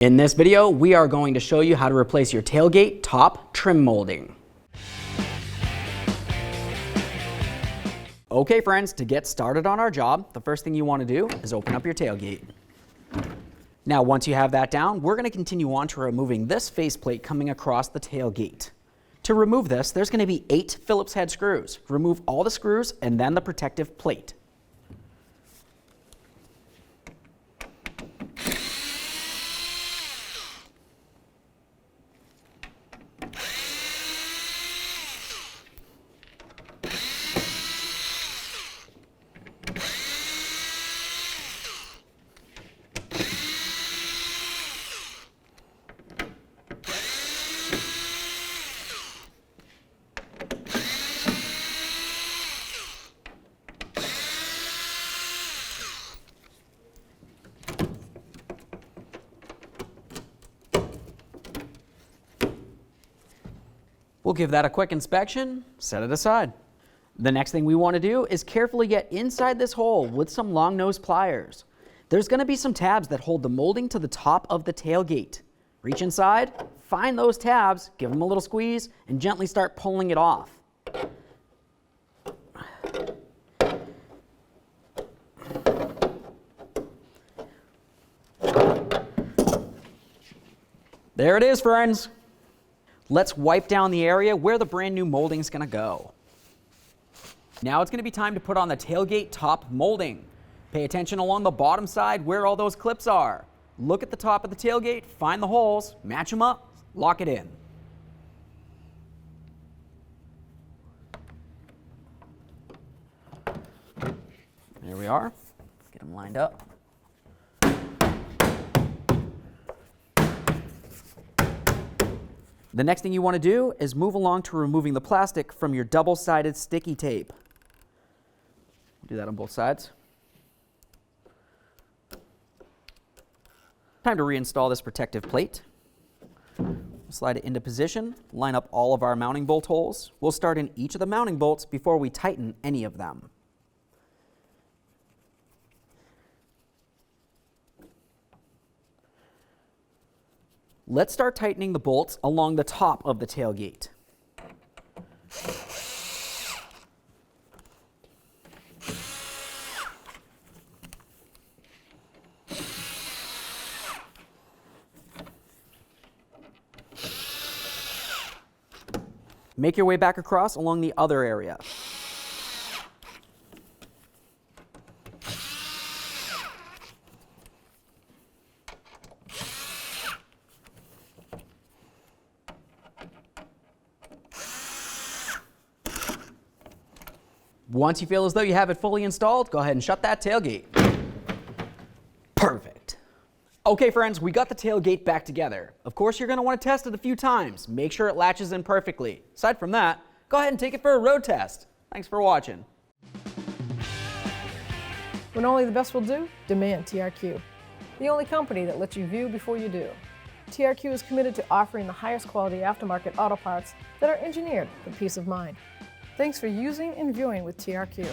In this video, we are going to show you how to replace your tailgate top trim molding. Okay friends, to get started on our job, the first thing you want to do is open up your tailgate. Now once you have that down, we're going to continue on to removing this faceplate coming across the tailgate. To remove this, there's going to be 8 Phillips head screws. Remove all the screws and then the protective plate. We'll give that a quick inspection, set it aside. The next thing we want to do is carefully get inside this hole with some long nose pliers. There's going to be some tabs that hold the molding to the top of the tailgate. Reach inside, find those tabs, give them a little squeeze, and gently start pulling it off. There it is, friends. Let's wipe down the area where the brand new molding is going to go. Now it's going to be time to put on the tailgate top molding. Pay attention along the bottom side where all those clips are. Look at the top of the tailgate, find the holes, match them up, lock it in. There we are. Get them lined up. The next thing you want to do is move along to removing the plastic from your double-sided sticky tape. Do that on both sides. Time to reinstall this protective plate. Slide it into position, line up all of our mounting bolt holes. We'll start in each of the mounting bolts before we tighten any of them. Let's start tightening the bolts along the top of the tailgate. Make your way back across along the other area. Once you feel as though you have it fully installed, go ahead and shut that tailgate. Perfect. Okay friends, we got the tailgate back together. Of course, you're going to want to test it a few times. Make sure it latches in perfectly. Aside from that, go ahead and take it for a road test. Thanks for watching. When only the best will do, demand TRQ. The only company that lets you view before you do. TRQ is committed to offering the highest quality aftermarket auto parts that are engineered for peace of mind. Thanks for using and viewing with TRQ.